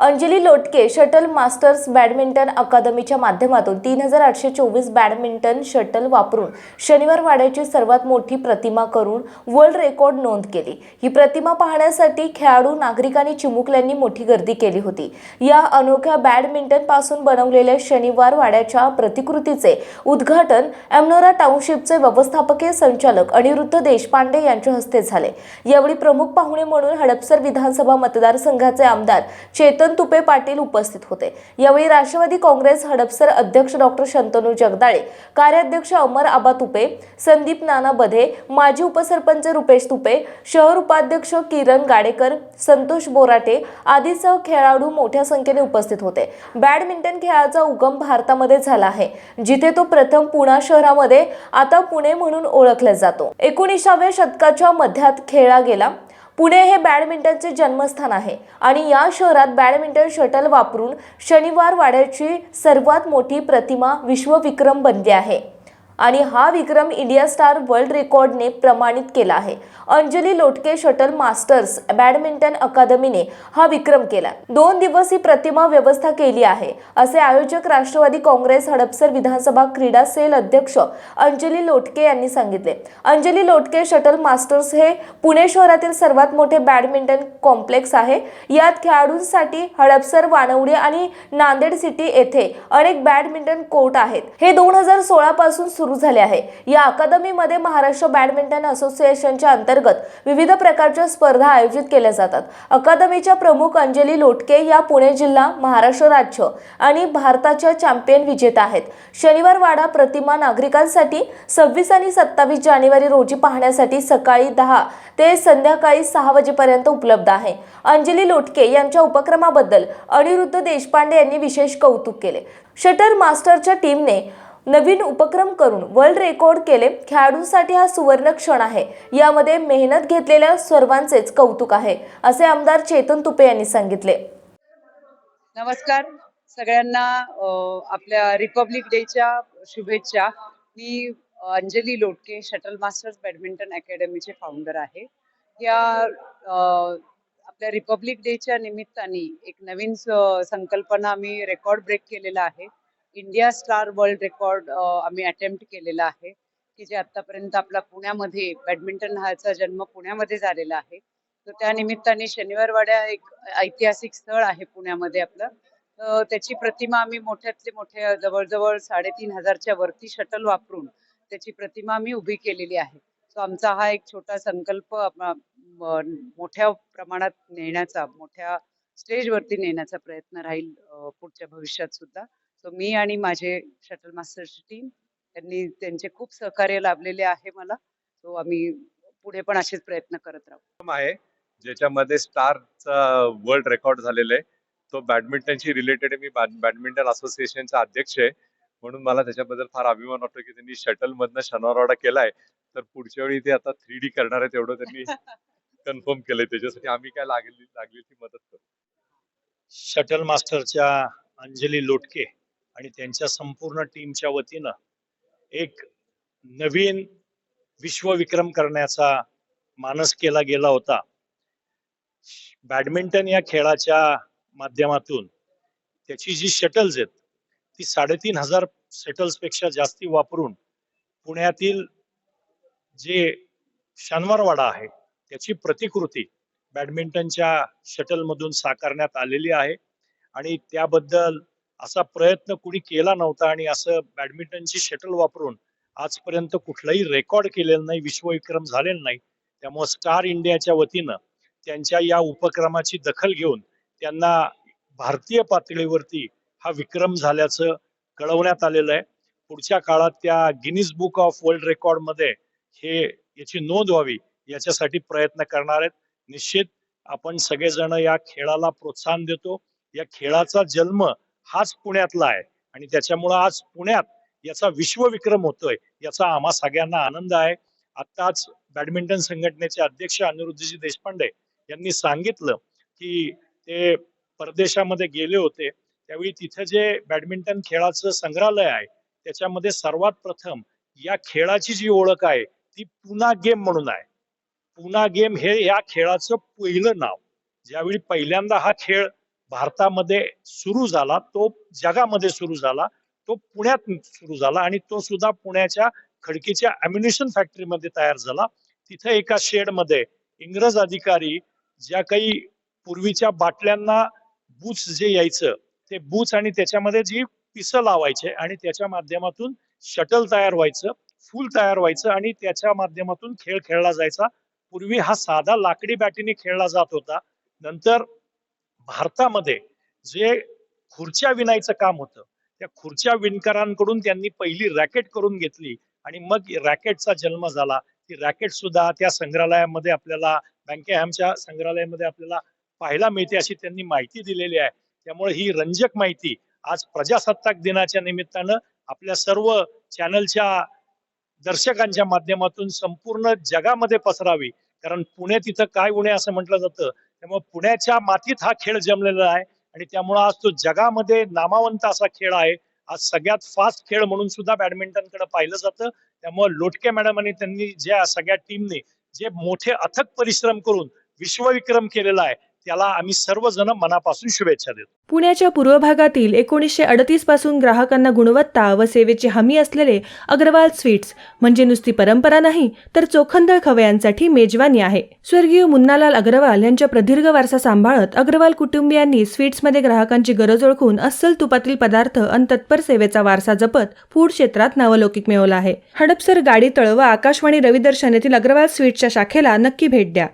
Anjali Lotke shuttle masters badminton अकादमीच्या माध्यमातून 3824 badminton shuttle वापरून शनिवार वाड्याची सर्वात मोठी प्रतिमा करून वर्ल्ड रेकॉर्ड नोंद केली। ही प्रतिमा पाहण्यासाठी खेळाडू, नागरिकांनी, चिमुकल्यांनी मोठी गर्दी केली होती। या अनोख्या बॅडमिंटन पासून बनवलेल्या शनिवार वाड्याच्या प्रतिकृतीचे उद्घाटन एमनोरा टाउनशिपचे व्यवस्थापकीय संचालक अनिरुद्ध देशपांडे यांच्या हस्ते झाले। यावेळी प्रमुख पाहुणे म्हणून हडपसर विधानसभा मतदारसंघाचे आमदार चेतन तुपे पाटील उपस्थित होते। यावेळी राष्ट्रवादी काँग्रेस हडपसर अध्यक्ष डॉक्टर शंतनू जगदाळे, कार्याध्यक्ष अमर आबा तुपे, संदीप नाना बधे, माजी उपसरपंच रुपेश तुपे, शहर उपाध्यक्ष किरण गाडेकर, संतोष बोराटे आदीसह खेळाडू मोठ्या संख्येने उपस्थित होते। बॅडमिंटन खेळाचा उगम भारतामध्ये झाला आहे, जिथे तो प्रथम पुणे शहरामध्ये आता पुणे म्हणून ओळखला जातो। 19व्या शतकाच्या मध्यात खेळला गेला। पुणे हे बॅडमिंटनचे जन्मस्थान आहे आणि या शहरात बॅडमिंटन शटल वापरून शनिवार वाड्याची सर्वात मोठी प्रतिमा विश्वविक्रम बनली आहे आणि हा विक्रम इंडिया स्टार वर्ल्ड रेकॉर्डने प्रमाणित केला आहे। Anjali Lotke shuttle masters badminton अकादमीने हा विक्रम केला। 2 दिवस ही प्रतिमा व्यवस्था केली आहे, असे आयोजक राष्ट्रवादी काँग्रेस हडपसर विधानसभा क्रीडा सेल अध्यक्ष अंजली लोटके यांनी सांगितले। अंजली लोटके शटल मास्टर्स हे पुणे शहरातील सर्वात मोठे बॅडमिंटन कॉम्प्लेक्स आहे। यात खेळाडूंसाठी हडपसर, वानवडी आणि नांदेड सिटी येथे अनेक बॅडमिंटन कोर्ट आहेत। हे 2016 पासून सुरू झाले आहे। या अकादमीमध्ये महाराष्ट्र बॅडमिंटन असोसिएशनच्या अंतर्गत विविध प्रकारच्या स्पर्धा आयोजित केल्या जातात। अकादमीच्या प्रमुख अंजली लोटके या पुणे जिल्हा, महाराष्ट्र राज्य आणि भारताच्या चॅम्पियन विजेता आहेत। शनिवार वाडा प्रतिमा नागरिकांसाठी 26 आणि 27 जानेवारी रोजी पाहण्यासाठी सकाळी 10 ते संध्याकाळी 6 वाजेपर्यंत उपलब्ध आहे। अंजली लोटके यांच्या उपक्रमाबद्दल अनिरुद्ध देशपांडे यांनी विशेष कौतुक केले। शटल मास्टरच्या टीमने नवीन उपक्रम करून वर्ल्ड रेकॉर्ड केले। खेळाडूंसाठी हा सुवर्ण क्षण आहे। यामध्ये मेहनत घेतलेल्या सर्वांचेच कौतुक आहे, असे आमदार चेतन तुपे यांनी सांगितले। नमस्कार सगळ्यांना, आपल्या रिपब्लिक डेच्या शुभेच्छा। मी Anjali Lotke shuttle masters badminton अकॅडमीचे फाउंडर आहे। या आपल्या रिपब्लिक डेच्या निमित्ताने एक नवीन संकल्पना आम्ही रेकॉर्ड ब्रेक केलेला आहे। इंडिया स्टार वर्ल्ड रेकॉर्ड आम्ही अटेम्प्ट केलेला आहे, की जे आतापर्यंत आपला पुण्यामध्ये बॅडमिंटन हाचा जन्म पुण्यामध्ये झालेला आहे। तर त्या निमित्ताने शनिवार वाड्या एक ऐतिहासिक स्थळ आहे पुण्यामध्ये आपलं। त्याची प्रतिमा आम्ही मोठ्यातले मोठे जवळजवळ 3500च्या वरती शटल वापरून त्याची प्रतिमा आम्ही उभी केलेली आहे। सो आमचा हा एक छोटा संकल्प मोठ्या प्रमाणात नेण्याचा, मोठ्या स्टेजवरती नेण्याचा प्रयत्न राहील पुढच्या भविष्यात सुद्धा। सो मी आणि माझे शटल मास्टरची टीम त्यांनी त्यांचे खूप सहकार्य लाभलेले आहे मला। सो आम्ही पुढे पण असेच प्रयत्न करत राहू। आहे ज्याच्यामध्ये स्टारचा वर्ल्ड रेकॉर्ड झालेला आहे। तो बॅडमिंटनशी रिलेटेड, मी बॅडमिंटन असोसिएशनचा अध्यक्ष आहे, म्हणून मला त्याच्याबद्दल फार अभिमान वाटतो की त्यांनी शटल मधनं शनिवारवाडा केलाय। तर पुढच्या वेळी ते आता 3D करणार आहेत एवढं त्यांनी कन्फर्म केलंय। त्याच्यासाठी आम्ही काय लागली ती मदत करू। शटल मास्टरच्या अंजली लोटके आणि त्यांच्या संपूर्ण टीमच्या वतीनं एक नवीन विश्वविक्रम करण्याचा मानस केला गेला होता। बॅडमिंटन या खेळाच्या माध्यमातून त्याची जी शटल्स आहेत ती 3500 शटल्स पेक्षा जास्ती वापरून पुण्यातील जे शनिवार वाडा आहे त्याची प्रतिकृती बॅडमिंटनच्या शटल मधून साकारण्यात आलेली आहे। आणि त्याबद्दल असा प्रयत्न कुणी केला नव्हता आणि असं बॅडमिंटनची शटल वापरून आजपर्यंत कुठलाही रेकॉर्ड केलेला नाही, विश्वविक्रम झालेला नाही। त्यामुळे स्टार इंडियाच्या वतीनं त्यांच्या या उपक्रमाची दखल घेऊन त्यांना भारतीय पातळीवरती हा विक्रम झाल्याचं कळवण्यात आलेलं आहे। पुढच्या काळात त्या Guinness book of world record मध्ये याची नोंद व्हावी याच्यासाठी प्रयत्न करणार आहेत। निश्चित आपण सगळेजण या खेळाला प्रोत्साहन देतो। या खेळाचा जन्म हाच पुण्यातला आहे आणि त्याच्यामुळे आज पुण्यात याचा विश्वविक्रम होतोय, याचा आम्हा सगळ्यांना आनंद आहे। आताच बॅडमिंटन संघटनेचे अध्यक्ष अनिरुद्धजी देशपांडे यांनी सांगितलं की ते परदेशामध्ये गेले होते, त्यावेळी तिथे जे बॅडमिंटन खेळाचं संग्रहालय आहे त्याच्यामध्ये सर्वात प्रथम या खेळाची जी ओळख आहे ती पुना गेम म्हणून आहे। पुना गेम हे या खेळाचं पहिलं नाव। ज्यावेळी पहिल्यांदा हा खेळ भारतामध्ये सुरू झाला, तो जगामध्ये सुरू झाला, तो पुण्यात सुरू झाला आणि तो सुद्धा पुण्याच्या खडकीच्या अम्युनिशन फॅक्टरीमध्ये तयार झाला. तिथे एका शेडमध्ये इंग्रज अधिकारी ज्या काही पूर्वीच्या बाटल्यांना बूच जे यायचं ते बूच आणि त्याच्यामध्ये जी पिसं लावायचे आणि त्याच्या माध्यमातून शटल तयार व्हायचं, फूल तयार व्हायचं आणि त्याच्या माध्यमातून खेळ खेळला जायचा. पूर्वी हा साधा लाकडी बॅटीने खेळला जात होता. नंतर भारतामध्ये जे खुर्च्या विणायचं काम होतं त्या खुर्च्या विणकरांकडून त्यांनी पहिली रॅकेट करून घेतली आणि मग रॅकेटचा जन्म झाला. ती रॅकेट सुद्धा त्या संग्रहालयामध्ये आपल्याला बँकेहॅमच्या संग्रहालयामध्ये आपल्याला पाहायला मिळते अशी त्यांनी माहिती दिलेली आहे. त्यामुळे ही रंजक माहिती आज प्रजासत्ताक दिनाच्या निमित्तानं आपल्या सर्व चॅनलच्या दर्शकांच्या माध्यमातून संपूर्ण जगामध्ये पसरावी. कारण पुणे तिथं काय उणे असं म्हटलं जातं. त्यामुळे पुण्याच्या मातीत हा खेळ जमलेला आहे आणि त्यामुळे आज तो जगामध्ये नामावंत असा खेळ आहे. आज सगळ्यात फास्ट खेळ म्हणून सुद्धा बॅडमिंटनकडे पाहिलं जातं. त्यामुळे लोटके मॅडम आणि त्यांनी ज्या सगळ्या टीमने जे मोठे अथक परिश्रम करून विश्वविक्रम केलेला आहे त्याला आम्ही सर्वजण मनापासून शुभेच्छा देतो. पुण्याच्या पूर्व भागातील 1938 पासून ग्राहकांना गुणवत्ता व सेवेची हमी असलेले अग्रवाल स्वीट्स म्हणजे नुसती परंपरा नाही तर चोखंदळ खवयांसाठी मेजवानी आहे. स्वर्गीय मुन्नालाल अग्रवाल यांच्या प्रदीर्घ वारसा सांभाळत अग्रवाल कुटुंबियांनी स्वीट्समध्ये ग्राहकांची गरज ओळखून अस्सल तुपातील पदार्थ आणि तत्पर सेवेचा वारसा जपत फूड क्षेत्रात नावलौकिक मिळवला आहे. हडपसर गाडी तळ व आकाशवाणी रविदर्शन येथील अग्रवाल स्वीट्सच्या शाखेला नक्की भेट द्या.